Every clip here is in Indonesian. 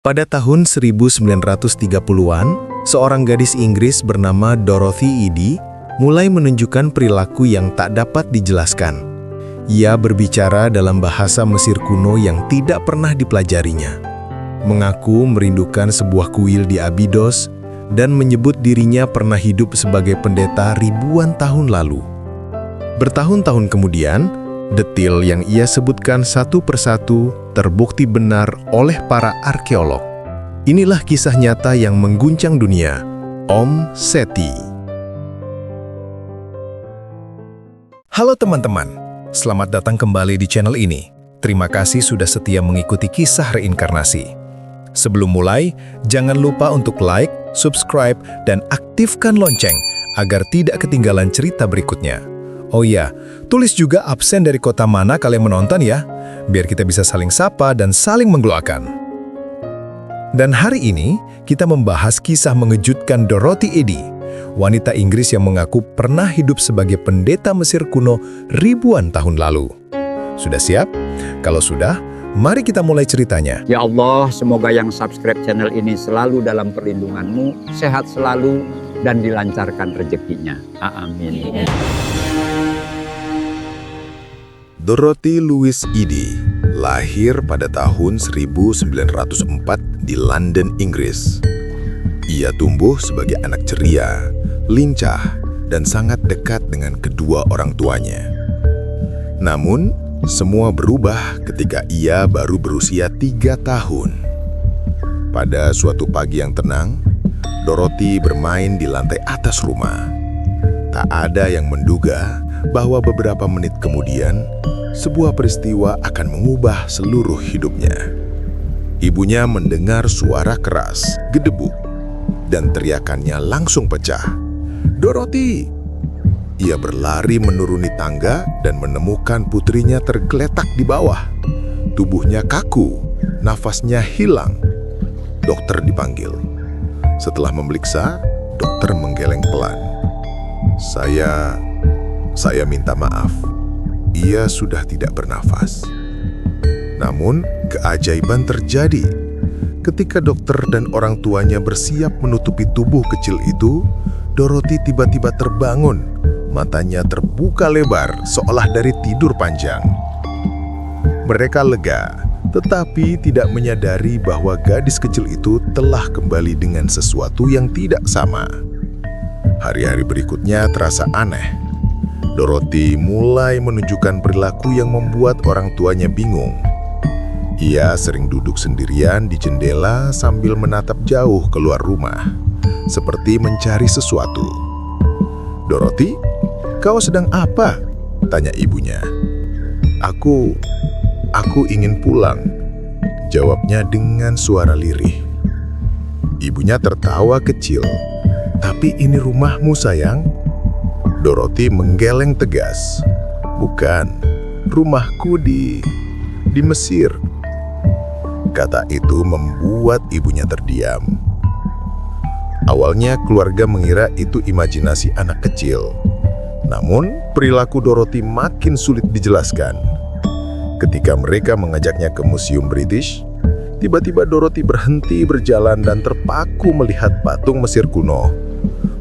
Pada tahun 1930-an, seorang gadis Inggris bernama Dorothy Eddy mulai menunjukkan perilaku yang tak dapat dijelaskan. Ia berbicara dalam bahasa Mesir kuno yang tidak pernah dipelajarinya, mengaku merindukan sebuah kuil di Abydos, dan menyebut dirinya pernah hidup sebagai pendeta ribuan tahun lalu. Bertahun-tahun kemudian, detil yang ia sebutkan satu persatu terbukti benar oleh para arkeolog. Inilah kisah nyata yang mengguncang dunia, Om Seti. Halo teman-teman, selamat datang kembali di channel ini. Terima kasih sudah setia mengikuti kisah reinkarnasi. Sebelum mulai, jangan lupa untuk like, subscribe, dan aktifkan lonceng agar tidak ketinggalan cerita berikutnya. Oh iya, tulis juga absen dari kota mana kalian menonton ya, biar kita bisa saling sapa dan saling mengdoakan. Dan hari ini, kita membahas kisah mengejutkan Dorothy Eddy, wanita Inggris yang mengaku pernah hidup sebagai pendeta Mesir kuno ribuan tahun lalu. Sudah siap? Kalau sudah, mari kita mulai ceritanya. Ya Allah, semoga yang subscribe channel ini selalu dalam perlindungan-Mu, sehat selalu, dan dilancarkan rezekinya. Amin. Dorothy Louise Eddy lahir pada tahun 1904 di London, Inggris. Ia tumbuh sebagai anak ceria, lincah, dan sangat dekat dengan kedua orang tuanya. Namun, semua berubah ketika ia baru berusia 3 tahun. Pada suatu pagi yang tenang, Dorothy bermain di lantai atas rumah. Tak ada yang menduga bahwa beberapa menit kemudian, sebuah peristiwa akan mengubah seluruh hidupnya. Ibunya mendengar suara keras, gedebuk, dan teriakannya langsung pecah. "Dorothy!" Ia berlari menuruni tangga dan menemukan putrinya tergeletak di bawah. Tubuhnya kaku, nafasnya hilang. Dokter dipanggil. Setelah memeriksa, dokter menggeleng pelan. Saya minta maaf. Ia sudah tidak bernafas. Namun, keajaiban terjadi. Ketika dokter dan orang tuanya bersiap menutupi tubuh kecil itu, Dorothy tiba-tiba terbangun. Matanya terbuka lebar seolah dari tidur panjang. Mereka lega, tetapi tidak menyadari bahwa gadis kecil itu telah kembali dengan sesuatu yang tidak sama. Hari-hari berikutnya terasa aneh. Dorothy mulai menunjukkan perilaku yang membuat orang tuanya bingung. Ia sering duduk sendirian di jendela sambil menatap jauh keluar rumah, seperti mencari sesuatu. "Dorothy, kau sedang apa?" tanya ibunya. Aku ingin pulang," jawabnya dengan suara lirih. Ibunya tertawa kecil. "Tapi ini rumahmu, sayang." Dorothy menggeleng tegas. "Bukan, rumahku di Mesir." Kata itu membuat ibunya terdiam. Awalnya keluarga mengira itu imajinasi anak kecil. Namun, perilaku Dorothy makin sulit dijelaskan. Ketika mereka mengajaknya ke Museum British, tiba-tiba Dorothy berhenti berjalan dan terpaku melihat patung Mesir kuno.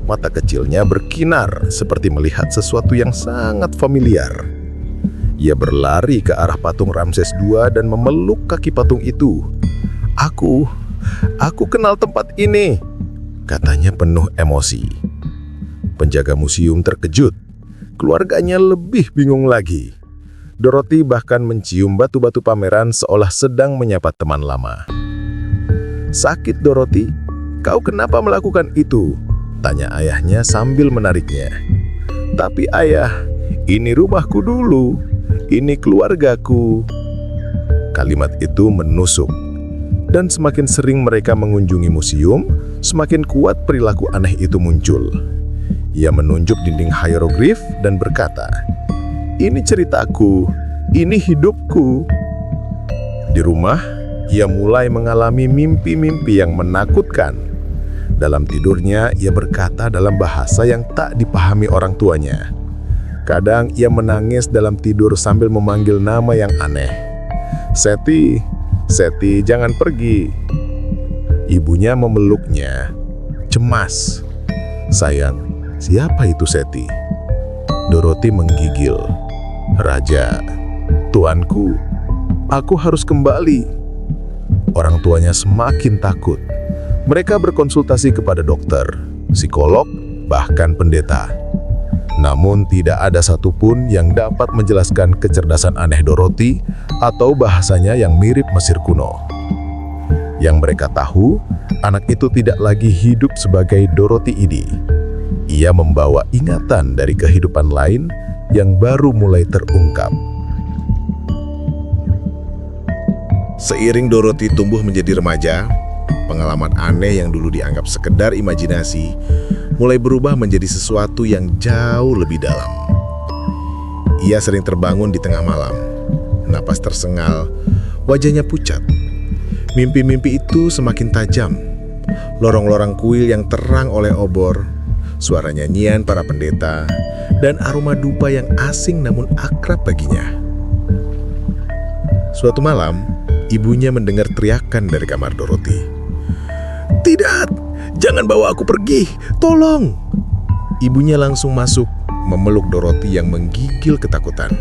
Mata kecilnya berkinar seperti melihat sesuatu yang sangat familiar. Ia berlari ke arah patung Ramses II dan memeluk kaki patung itu. Aku kenal tempat ini," katanya penuh emosi. Penjaga museum terkejut. Keluarganya lebih bingung lagi. Dorothy bahkan mencium batu-batu pameran seolah sedang menyapa teman lama. "Sakit, Dorothy? Kau kenapa melakukan itu?" tanya ayahnya sambil menariknya. "Tapi ayah, ini rumahku dulu. Ini keluargaku." Kalimat itu menusuk. Dan semakin sering mereka mengunjungi museum, semakin kuat perilaku aneh itu muncul. Ia menunjuk dinding hieroglif dan berkata, "Ini ceritaku, ini hidupku." Di rumah, ia mulai mengalami mimpi-mimpi yang menakutkan. Dalam tidurnya, ia berkata dalam bahasa yang tak dipahami orang tuanya. Kadang ia menangis dalam tidur sambil memanggil nama yang aneh. "Seti, Seti, jangan pergi." Ibunya memeluknya, cemas. "Sayang, siapa itu Seti?" Dorothy menggigil. "Raja, tuanku, aku harus kembali." Orang tuanya semakin takut. Mereka berkonsultasi kepada dokter, psikolog, bahkan pendeta. Namun tidak ada satupun yang dapat menjelaskan kecerdasan aneh Dorothy atau bahasanya yang mirip Mesir kuno. Yang mereka tahu, anak itu tidak lagi hidup sebagai Dorothy Eddy. Ia membawa ingatan dari kehidupan lain yang baru mulai terungkap. Seiring Dorothy tumbuh menjadi remaja, pengalaman aneh yang dulu dianggap sekedar imajinasi mulai berubah menjadi sesuatu yang jauh lebih dalam. Ia sering terbangun di tengah malam, napas tersengal, wajahnya pucat. Mimpi-mimpi itu semakin tajam. Lorong-lorong kuil yang terang oleh obor, suara nyanyian para pendeta, dan aroma dupa yang asing namun akrab baginya. Suatu malam, ibunya mendengar teriakan dari kamar Dorothy. "Tidak, jangan bawa aku pergi, tolong!" Ibunya langsung masuk, memeluk Dorothy yang menggigil ketakutan.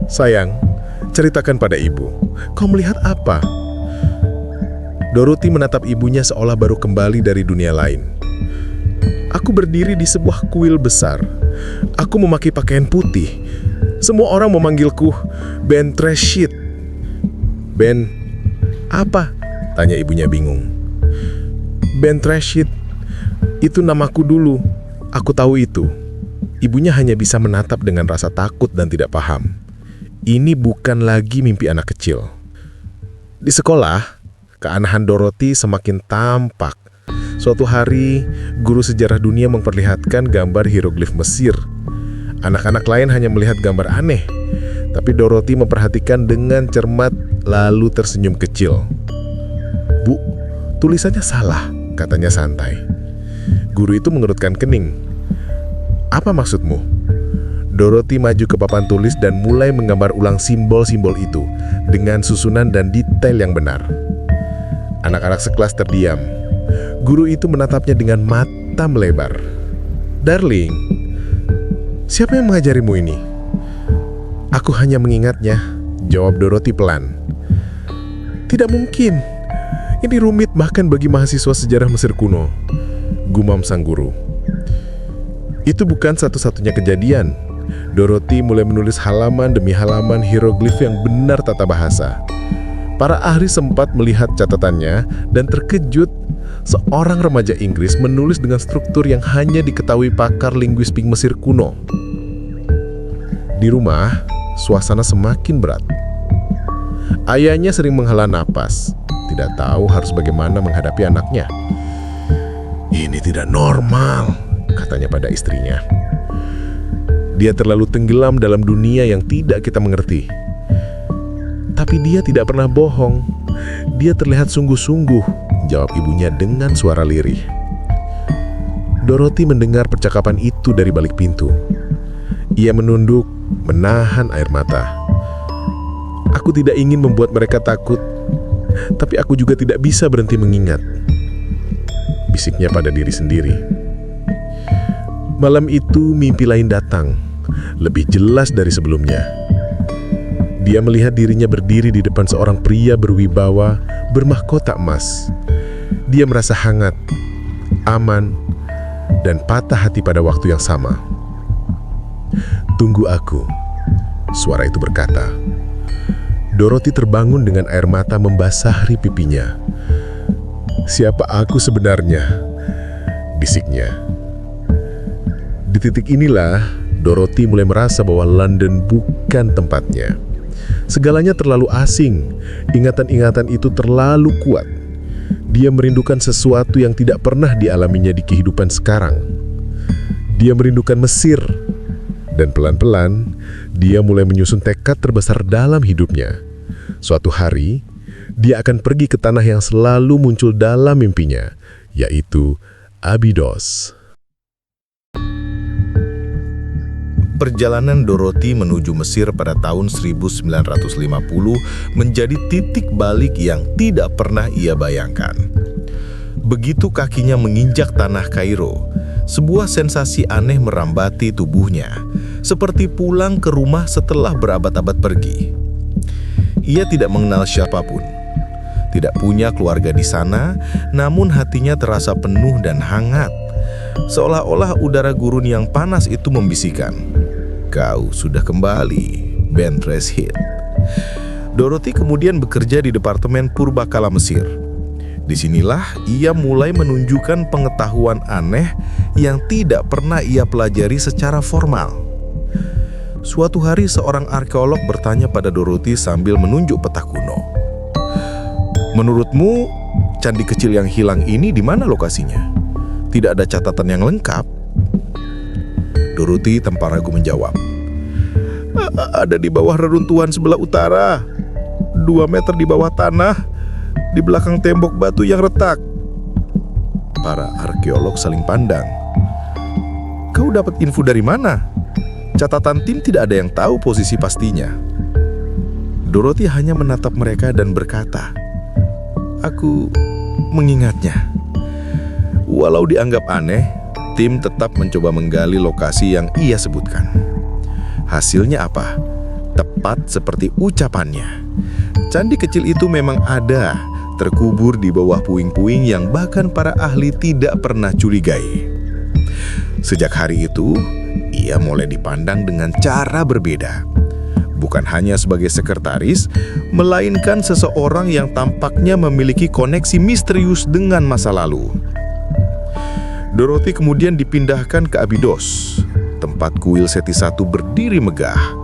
"Sayang, ceritakan pada ibu, kau melihat apa?" Dorothy menatap ibunya seolah baru kembali dari dunia lain. "Aku berdiri di sebuah kuil besar. Aku memakai pakaian putih. Semua orang memanggilku Ben Treshit." "Ben, apa?" tanya ibunya bingung. "Ben Treshit, itu namaku dulu. Aku tahu itu." Ibunya hanya bisa menatap dengan rasa takut dan tidak paham. Ini bukan lagi mimpi anak kecil. Di sekolah, keanehan Dorothy semakin tampak. Suatu hari, guru sejarah dunia memperlihatkan gambar hieroglif Mesir. Anak-anak lain hanya melihat gambar aneh, tapi Dorothy memperhatikan dengan cermat lalu tersenyum kecil. "Bu, tulisannya salah," katanya santai. Guru itu mengerutkan kening. "Apa maksudmu?" Dorothy maju ke papan tulis dan mulai menggambar ulang simbol-simbol itu dengan susunan dan detail yang benar. Anak-anak sekelas terdiam. Guru itu menatapnya dengan mata melebar. "Darling, siapa yang mengajarimu ini?" "Aku hanya mengingatnya," jawab Dorothy pelan. "Tidak mungkin. Ini rumit bahkan bagi mahasiswa sejarah Mesir kuno," gumam sang guru. Itu bukan satu-satunya kejadian. Dorothy mulai menulis halaman demi halaman hieroglif yang benar tata bahasa. Para ahli sempat melihat catatannya dan terkejut. Seorang remaja Inggris menulis dengan struktur yang hanya diketahui pakar linguistik Mesir kuno. Di rumah, suasana semakin berat. Ayahnya sering menghela napas, tidak tahu harus bagaimana menghadapi anaknya. "Ini tidak normal," katanya pada istrinya. "Dia terlalu tenggelam dalam dunia yang tidak kita mengerti." "Tapi dia tidak pernah bohong. Dia terlihat sungguh-sungguh," jawab ibunya dengan suara lirih. Dorothy mendengar percakapan itu dari balik pintu. Ia menunduk, menahan air mata. "Aku tidak ingin membuat mereka takut, tapi aku juga tidak bisa berhenti mengingat," bisiknya pada diri sendiri. Malam itu mimpi lain datang, lebih jelas dari sebelumnya. Dia melihat dirinya berdiri di depan seorang pria berwibawa, bermahkota emas. Dia merasa hangat, aman, dan patah hati pada waktu yang sama. "Tunggu aku," suara itu berkata. Dorothy terbangun dengan air mata membasahi pipinya. "Siapa aku sebenarnya?" bisiknya. Di titik inilah, Dorothy mulai merasa bahwa London bukan tempatnya. Segalanya terlalu asing, ingatan-ingatan itu terlalu kuat. Dia merindukan sesuatu yang tidak pernah dialaminya di kehidupan sekarang. Dia merindukan Mesir, dan pelan-pelan dia mulai menyusun tekad terbesar dalam hidupnya. Suatu hari, dia akan pergi ke tanah yang selalu muncul dalam mimpinya, yaitu Abydos. perjalanan Dorothy menuju Mesir pada tahun 1950 menjadi titik balik yang tidak pernah ia bayangkan. Begitu kakinya menginjak tanah Kairo, sebuah sensasi aneh merambati tubuhnya, seperti pulang ke rumah setelah berabad-abad pergi. Ia tidak mengenal siapapun, tidak punya keluarga di sana, namun hatinya terasa penuh dan hangat. Seolah-olah udara gurun yang panas itu membisikkan, "Kau sudah kembali, Ben Rashid." Dorothy kemudian bekerja di Departemen Purbakala Mesir. Disinilah ia mulai menunjukkan pengetahuan aneh yang tidak pernah ia pelajari secara formal. Suatu hari seorang arkeolog bertanya pada Dorothy sambil menunjuk peta kuno, "Menurutmu, candi kecil yang hilang ini di mana lokasinya? Tidak ada catatan yang lengkap." Dorothy tanpa ragu menjawab, "Ada di bawah reruntuhan sebelah utara, 2 meter di bawah tanah, di belakang tembok batu yang retak." Para arkeolog saling pandang. "Kau dapat info dari mana? Catatan tim tidak ada yang tahu posisi pastinya." Dorothy hanya menatap mereka dan berkata, "Aku mengingatnya." Walau dianggap aneh, tim tetap mencoba menggali lokasi yang ia sebutkan. Hasilnya apa? Tepat seperti ucapannya. Candi kecil itu memang ada, terkubur di bawah puing-puing yang bahkan para ahli tidak pernah curigai. Sejak hari itu, ia mulai dipandang dengan cara berbeda. Bukan hanya sebagai sekretaris, melainkan seseorang yang tampaknya memiliki koneksi misterius dengan masa lalu. Dorothy kemudian dipindahkan ke Abydos, tempat kuil Seti I berdiri megah.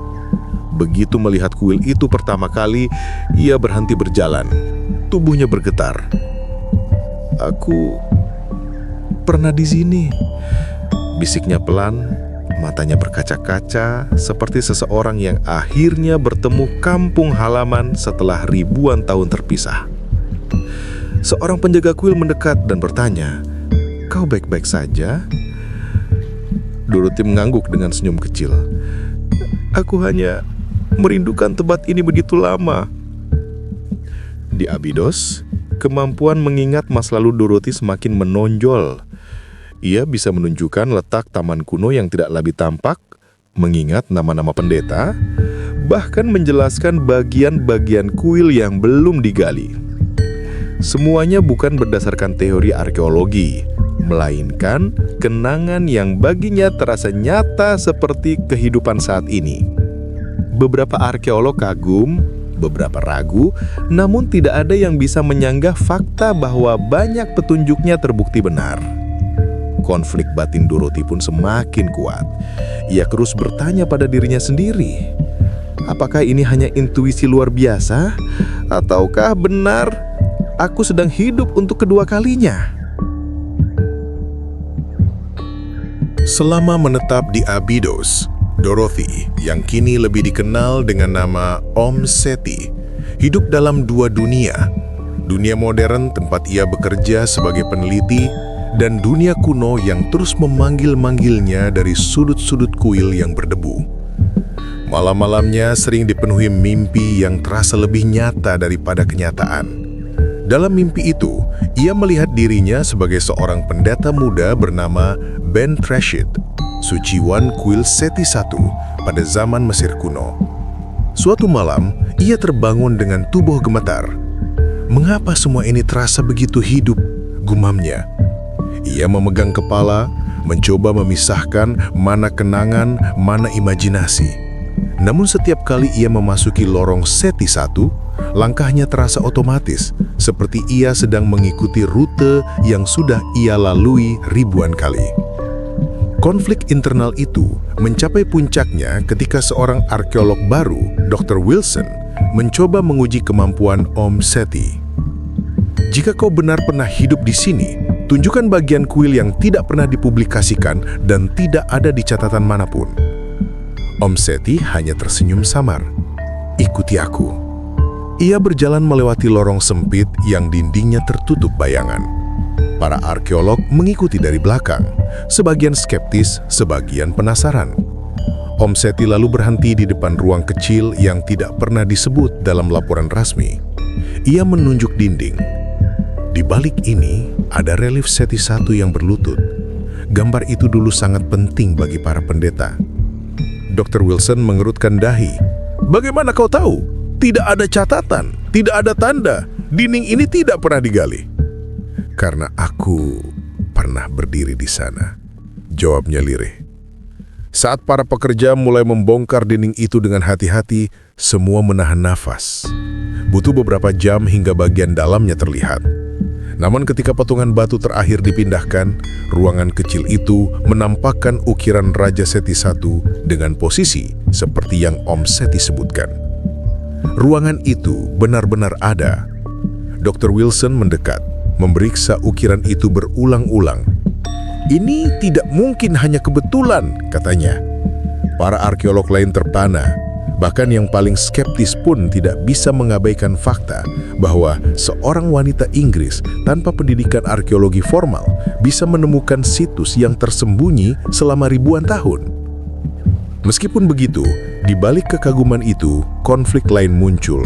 Begitu melihat kuil itu pertama kali, ia berhenti berjalan. Tubuhnya bergetar. "Aku pernah di sini," bisiknya pelan, matanya berkaca-kaca seperti seseorang yang akhirnya bertemu kampung halaman setelah ribuan tahun terpisah. Seorang penjaga kuil mendekat dan bertanya, "Kau baik-baik saja?" Dorothy mengangguk dengan senyum kecil. "Aku hanya merindukan tempat ini begitu lama." Di Abydos, kemampuan mengingat masa lalu Dorothy semakin menonjol. Ia bisa menunjukkan letak taman kuno yang tidak lagi tampak, mengingat nama-nama pendeta, bahkan menjelaskan bagian-bagian kuil yang belum digali. Semuanya bukan berdasarkan teori arkeologi, melainkan kenangan yang baginya terasa nyata seperti kehidupan saat ini. Beberapa arkeolog kagum, beberapa ragu, namun tidak ada yang bisa menyanggah fakta bahwa banyak petunjuknya terbukti benar. Konflik batin Dorothy pun semakin kuat. Ia terus bertanya pada dirinya sendiri, apakah ini hanya intuisi luar biasa, ataukah benar aku sedang hidup untuk kedua kalinya? Selama menetap di Abydos, Dorothy, yang kini lebih dikenal dengan nama Om Seti, hidup dalam dua dunia. Dunia modern tempat ia bekerja sebagai peneliti, dan dunia kuno yang terus memanggil-manggilnya dari sudut-sudut kuil yang berdebu. Malam-malamnya sering dipenuhi mimpi yang terasa lebih nyata daripada kenyataan. Dalam mimpi itu, ia melihat dirinya sebagai seorang pendeta muda bernama Ben Rashid, suciwan kuil Seti I pada zaman Mesir kuno. Suatu malam, ia terbangun dengan tubuh gemetar. "Mengapa semua ini terasa begitu hidup?" gumamnya. Ia memegang kepala, mencoba memisahkan mana kenangan, mana imajinasi. Namun setiap kali ia memasuki lorong Seti I, langkahnya terasa otomatis, seperti ia sedang mengikuti rute yang sudah ia lalui ribuan kali. Konflik internal itu mencapai puncaknya ketika seorang arkeolog baru, Dr. Wilson, mencoba menguji kemampuan Om Seti. "Jika kau benar pernah hidup di sini, tunjukkan bagian kuil yang tidak pernah dipublikasikan dan tidak ada di catatan manapun." Om Seti hanya tersenyum samar. "Ikuti aku." Ia berjalan melewati lorong sempit yang dindingnya tertutup bayangan. Para arkeolog mengikuti dari belakang, sebagian skeptis, sebagian penasaran. Om Seti lalu berhenti di depan ruang kecil yang tidak pernah disebut dalam laporan rasmi. Ia menunjuk dinding. Di balik ini ada relief Seti I yang berlutut. Gambar itu dulu sangat penting bagi para pendeta. Dr. Wilson mengerutkan dahi. Bagaimana kau tahu? Tidak ada catatan, tidak ada tanda. Dinding ini tidak pernah digali. Karena aku pernah berdiri di sana, jawabnya lirih. Saat para pekerja mulai membongkar dinding itu dengan hati-hati, semua menahan nafas. Butuh beberapa jam hingga bagian dalamnya terlihat. Namun ketika potongan batu terakhir dipindahkan, ruangan kecil itu menampakkan ukiran Raja Seti I dengan posisi seperti yang Om Seti sebutkan. Ruangan itu benar-benar ada. Dr. Wilson mendekat, memeriksa ukiran itu berulang-ulang. Ini tidak mungkin hanya kebetulan, katanya. Para arkeolog lain terpana, bahkan yang paling skeptis pun tidak bisa mengabaikan fakta bahwa seorang wanita Inggris tanpa pendidikan arkeologi formal bisa menemukan situs yang tersembunyi selama ribuan tahun. Meskipun begitu, di balik kekaguman itu, konflik lain muncul.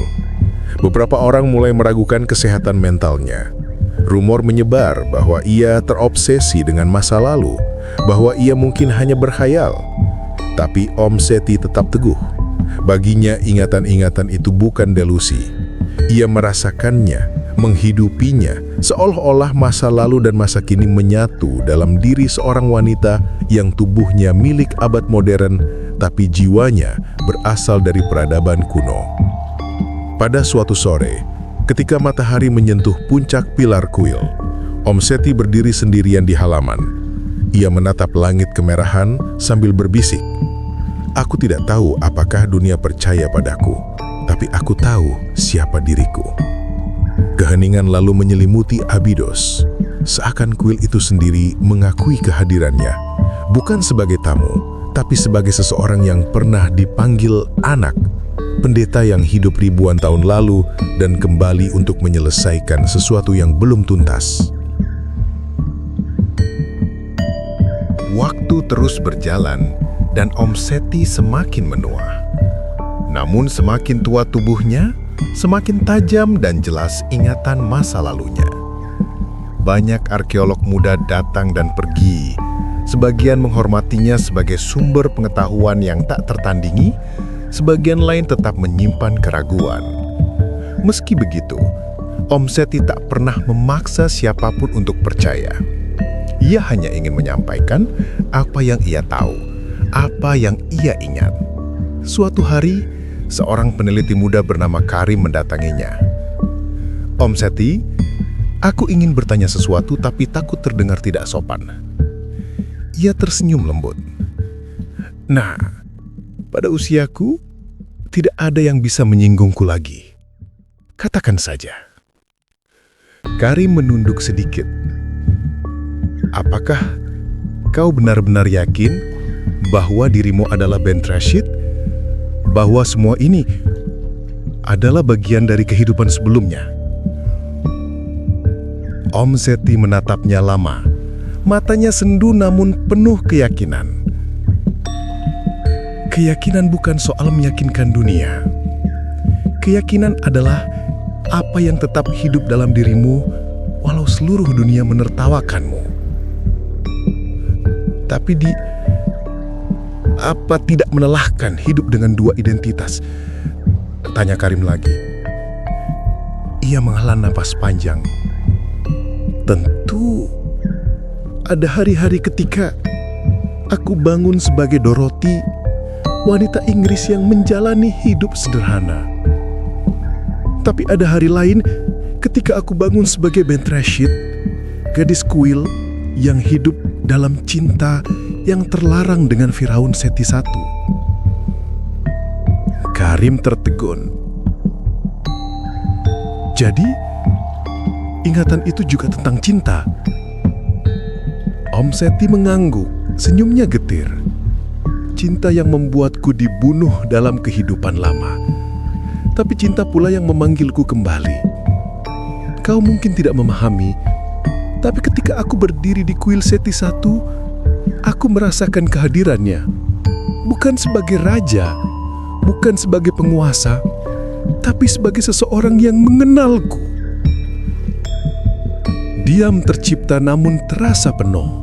Beberapa orang mulai meragukan kesehatan mentalnya. Rumor menyebar bahwa ia terobsesi dengan masa lalu, bahwa ia mungkin hanya berkhayal. Tapi Om Seti tetap teguh. Baginya ingatan-ingatan itu bukan delusi. Ia merasakannya, menghidupinya, seolah-olah masa lalu dan masa kini menyatu dalam diri seorang wanita yang tubuhnya milik abad modern, tapi jiwanya berasal dari peradaban kuno. Pada suatu sore, ketika matahari menyentuh puncak pilar kuil, Om Seti berdiri sendirian di halaman. Ia menatap langit kemerahan sambil berbisik. Aku tidak tahu apakah dunia percaya padaku, tapi aku tahu siapa diriku. Keheningan lalu menyelimuti Abydos. Seakan kuil itu sendiri mengakui kehadirannya, bukan sebagai tamu, tapi sebagai seseorang yang pernah dipanggil anak. Pendeta yang hidup ribuan tahun lalu dan kembali untuk menyelesaikan sesuatu yang belum tuntas. Waktu terus berjalan dan Om Seti semakin menua. Namun semakin tua tubuhnya, semakin tajam dan jelas ingatan masa lalunya. Banyak arkeolog muda datang dan pergi. Sebagian menghormatinya sebagai sumber pengetahuan yang tak tertandingi, sebagian lain tetap menyimpan keraguan. Meski begitu, Om Seti tak pernah memaksa siapapun untuk percaya. Ia hanya ingin menyampaikan apa yang ia tahu, apa yang ia ingat. Suatu hari, seorang peneliti muda bernama Karim mendatanginya. Om Seti, aku ingin bertanya sesuatu tapi takut terdengar tidak sopan. Ia tersenyum lembut. Nah, pada usiaku, tidak ada yang bisa menyinggungku lagi. Katakan saja. Karim menunduk sedikit. Apakah kau benar-benar yakin bahwa dirimu adalah Ben Rashid? Bahwa semua ini adalah bagian dari kehidupan sebelumnya? Om Seti menatapnya lama. Matanya sendu namun penuh keyakinan. Keyakinan bukan soal meyakinkan dunia. Keyakinan adalah apa yang tetap hidup dalam dirimu walau seluruh dunia menertawakanmu. Tapi apa tidak melelahkan hidup dengan dua identitas? Tanya Karim lagi. Ia menghela napas panjang. Tentu ada hari-hari ketika aku bangun sebagai Dorothy, wanita Inggris yang menjalani hidup sederhana. Tapi ada hari lain ketika aku bangun sebagai Ben Rashid, gadis kuil yang hidup dalam cinta yang terlarang dengan Firaun Seti I. Karim tertegun. Jadi, ingatan itu juga tentang cinta. Om Seti mengangguk, senyumnya getir. Cinta yang membuatku dibunuh dalam kehidupan lama. Tapi cinta pula yang memanggilku kembali. Kau mungkin tidak memahami, tapi ketika aku berdiri di kuil Seti I, aku merasakan kehadirannya. bukan sebagai raja, bukan sebagai penguasa, tapi sebagai seseorang yang mengenalku. Diam tercipta namun terasa penuh.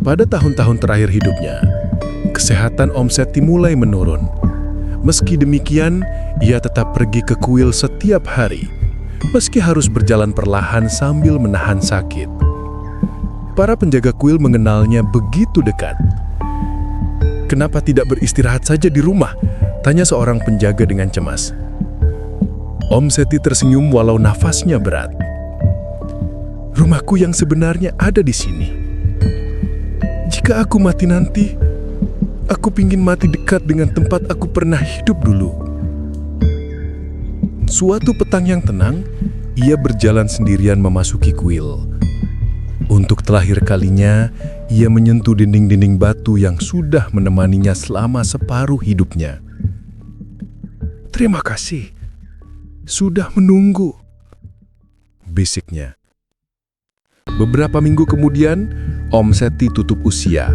Pada tahun-tahun terakhir hidupnya, kesehatan Om Seti mulai menurun. Meski demikian, ia tetap pergi ke kuil setiap hari, meski harus berjalan perlahan sambil menahan sakit. Para penjaga kuil mengenalnya begitu dekat. "Kenapa tidak beristirahat saja di rumah?" tanya seorang penjaga dengan cemas. Om Seti tersenyum walau nafasnya berat. "Rumahku yang sebenarnya ada di sini. Jika aku mati nanti, aku ingin mati dekat dengan tempat aku pernah hidup dulu." Suatu petang yang tenang, ia berjalan sendirian memasuki kuil. Untuk terakhir kalinya, ia menyentuh dinding-dinding batu yang sudah menemaninya selama separuh hidupnya. "Terima kasih, sudah menunggu," bisiknya. Beberapa minggu kemudian, Om Seti tutup usia.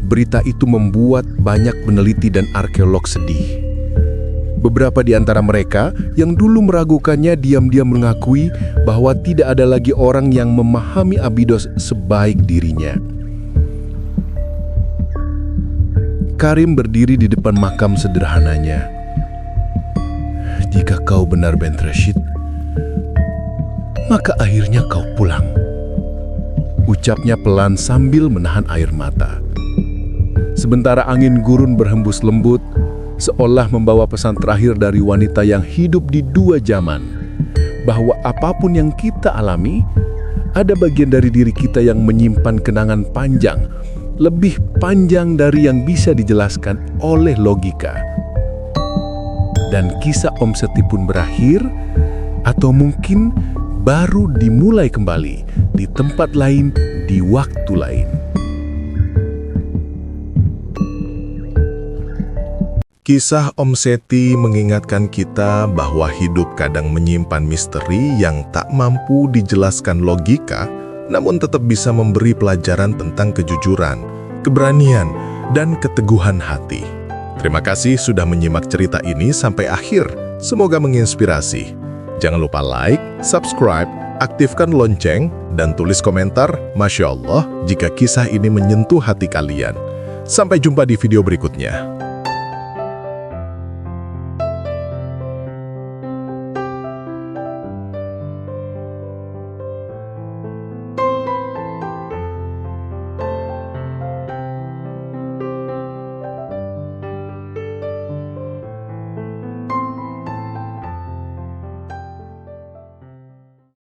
Berita itu membuat banyak peneliti dan arkeolog sedih. Beberapa di antara mereka yang dulu meragukannya diam-diam mengakui bahwa tidak ada lagi orang yang memahami Abydos sebaik dirinya. Karim berdiri di depan makam sederhananya. "Jika kau benar Ben Rashid, maka akhirnya kau pulang," ucapnya pelan sambil menahan air mata. Sementara angin gurun berhembus lembut, seolah membawa pesan terakhir dari wanita yang hidup di dua zaman, bahwa apapun yang kita alami, ada bagian dari diri kita yang menyimpan kenangan panjang, lebih panjang dari yang bisa dijelaskan oleh logika. Dan kisah Om Seti pun berakhir, atau mungkin baru dimulai kembali di tempat lain, di waktu lain. Kisah Om Seti mengingatkan kita bahwa hidup kadang menyimpan misteri yang tak mampu dijelaskan logika, namun tetap bisa memberi pelajaran tentang kejujuran, keberanian, dan keteguhan hati. Terima kasih sudah menyimak cerita ini sampai akhir. Semoga menginspirasi. Jangan lupa like, subscribe, aktifkan lonceng, dan tulis komentar "Masya Allah" jika kisah ini menyentuh hati kalian. Sampai jumpa di video berikutnya.